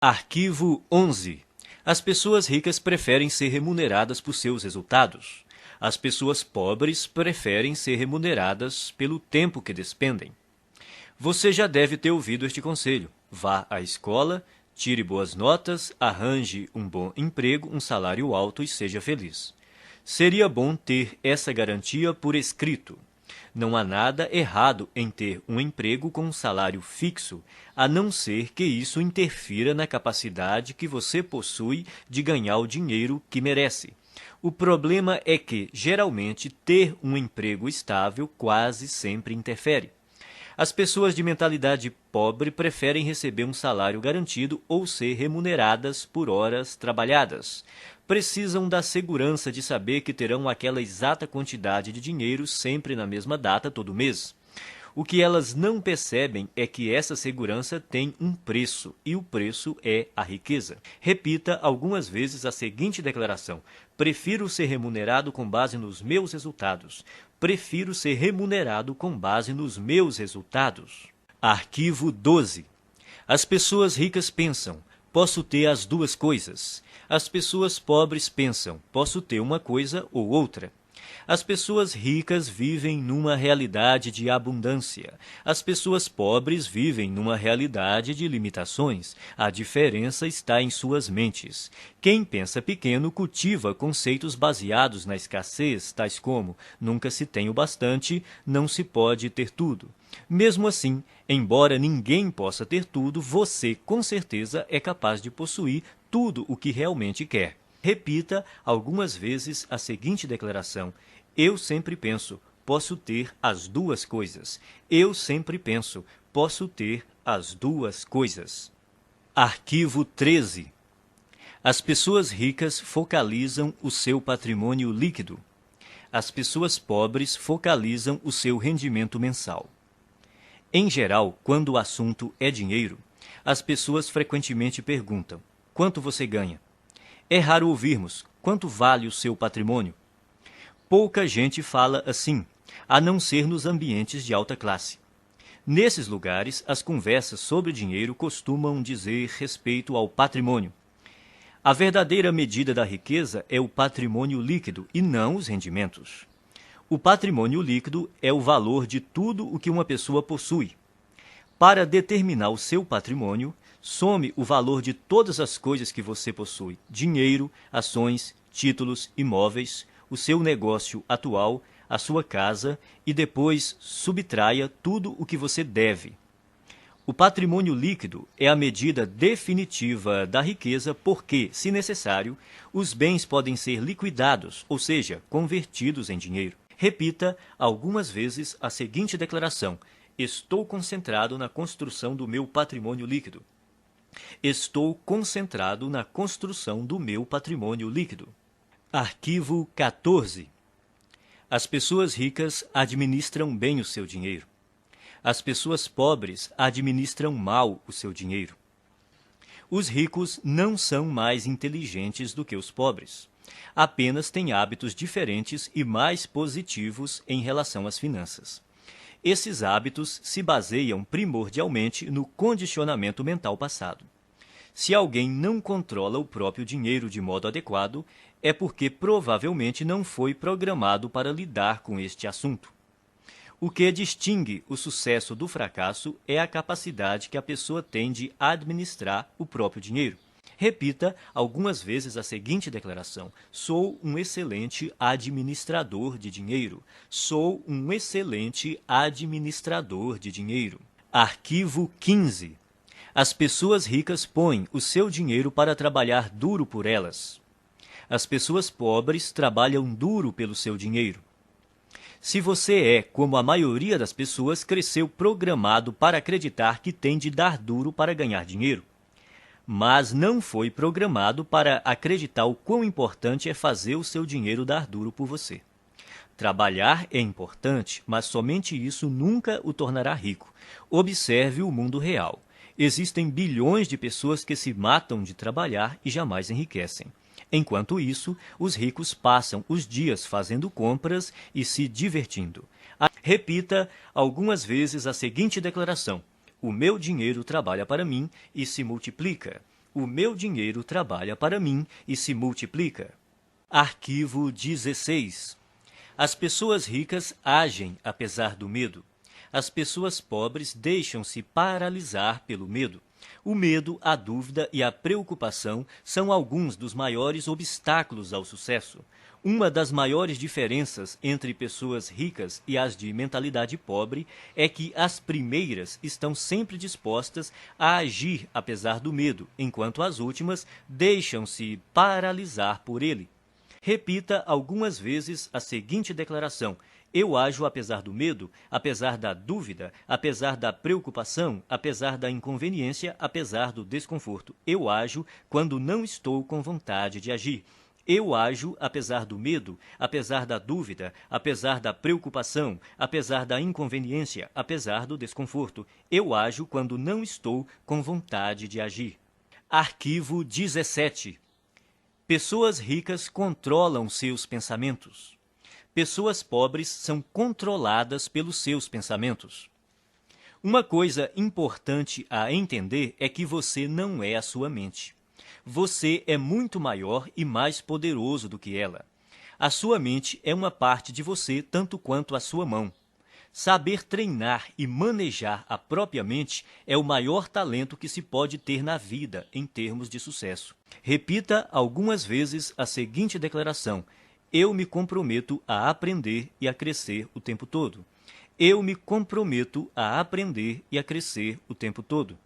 Arquivo 11. As pessoas ricas preferem ser remuneradas por seus resultados. As pessoas pobres preferem ser remuneradas pelo tempo que despendem. Você já deve ter ouvido este conselho. Vá à escola, tire boas notas, arranje um bom emprego, um salário alto e seja feliz. Seria bom ter essa garantia por escrito. Não há nada errado em ter um emprego com um salário fixo, a não ser que isso interfira na capacidade que você possui de ganhar o dinheiro que merece. O problema é que, geralmente, ter um emprego estável quase sempre interfere. As pessoas de mentalidade pobre preferem receber um salário garantido ou ser remuneradas por horas trabalhadas. Precisam da segurança de saber que terão aquela exata quantidade de dinheiro sempre na mesma data todo mês. O que elas não percebem é que essa segurança tem um preço, e o preço é a riqueza. Repita algumas vezes a seguinte declaração: prefiro ser remunerado com base nos meus resultados. Prefiro ser remunerado com base nos meus resultados. Arquivo 12. As pessoas ricas pensam: posso ter as duas coisas. As pessoas pobres pensam: posso ter uma coisa ou outra. As pessoas ricas vivem numa realidade de abundância. As pessoas pobres vivem numa realidade de limitações. A diferença está em suas mentes. Quem pensa pequeno cultiva conceitos baseados na escassez, tais como: nunca se tem o bastante, não se pode ter tudo. Mesmo assim, embora ninguém possa ter tudo, você com certeza é capaz de possuir tudo o que realmente quer. Repita algumas vezes a seguinte declaração: eu sempre penso, posso ter as duas coisas. Eu sempre penso, posso ter as duas coisas. Arquivo 13. As pessoas ricas focalizam o seu patrimônio líquido. As pessoas pobres focalizam o seu rendimento mensal. Em geral, quando o assunto é dinheiro, as pessoas frequentemente perguntam: quanto você ganha? É raro ouvirmos: quanto vale o seu patrimônio? Pouca gente fala assim, a não ser nos ambientes de alta classe. Nesses lugares, as conversas sobre dinheiro costumam dizer respeito ao patrimônio. A verdadeira medida da riqueza é o patrimônio líquido e não os rendimentos. O patrimônio líquido é o valor de tudo o que uma pessoa possui. Para determinar o seu patrimônio, some o valor de todas as coisas que você possui: dinheiro, ações, títulos, imóveis, o seu negócio atual, a sua casa, e depois subtraia tudo o que você deve. O patrimônio líquido é a medida definitiva da riqueza porque, se necessário, os bens podem ser liquidados, ou seja, convertidos em dinheiro. Repita algumas vezes a seguinte declaração: estou concentrado na construção do meu patrimônio líquido. Estou concentrado na construção do meu patrimônio líquido. Arquivo 14. As pessoas ricas administram bem o seu dinheiro. As pessoas pobres administram mal o seu dinheiro. Os ricos não são mais inteligentes do que os pobres. Apenas têm hábitos diferentes e mais positivos em relação às finanças. Esses hábitos se baseiam primordialmente no condicionamento mental passado. Se alguém não controla o próprio dinheiro de modo adequado, é porque provavelmente não foi programado para lidar com este assunto. O que distingue o sucesso do fracasso é a capacidade que a pessoa tem de administrar o próprio dinheiro. Repita algumas vezes a seguinte declaração: sou um excelente administrador de dinheiro. Sou um excelente administrador de dinheiro. Arquivo 15. As pessoas ricas põem o seu dinheiro para trabalhar duro por elas. As pessoas pobres trabalham duro pelo seu dinheiro. Se você é, como a maioria das pessoas, cresceu programado para acreditar que tem de dar duro para ganhar dinheiro, mas não foi programado para acreditar o quão importante é fazer o seu dinheiro dar duro por você. Trabalhar é importante, mas somente isso nunca o tornará rico. Observe o mundo real. Existem bilhões de pessoas que se matam de trabalhar e jamais enriquecem. Enquanto isso, os ricos passam os dias fazendo compras e se divertindo. Repita algumas vezes a seguinte declaração: o meu dinheiro trabalha para mim e se multiplica. O meu dinheiro trabalha para mim e se multiplica. Arquivo 16. As pessoas ricas agem apesar do medo. As pessoas pobres deixam-se paralisar pelo medo. O medo, a dúvida e a preocupação são alguns dos maiores obstáculos ao sucesso. Uma das maiores diferenças entre pessoas ricas e as de mentalidade pobre é que as primeiras estão sempre dispostas a agir apesar do medo, enquanto as últimas deixam-se paralisar por ele. Repita algumas vezes a seguinte declaração: eu ajo apesar do medo, apesar da dúvida, apesar da preocupação, apesar da inconveniência, apesar do desconforto. Eu ajo quando não estou com vontade de agir. Eu ajo apesar do medo, apesar da dúvida, apesar da preocupação, apesar da inconveniência, apesar do desconforto. Eu ajo quando não estou com vontade de agir. Arquivo 17. Pessoas ricas controlam seus pensamentos. Pessoas pobres são controladas pelos seus pensamentos. Uma coisa importante a entender é que você não é a sua mente. Você é muito maior e mais poderoso do que ela. A sua mente é uma parte de você tanto quanto a sua mão. Saber treinar e manejar a própria mente é o maior talento que se pode ter na vida em termos de sucesso. Repita algumas vezes a seguinte declaração: eu me comprometo a aprender e a crescer o tempo todo. Eu me comprometo a aprender e a crescer o tempo todo.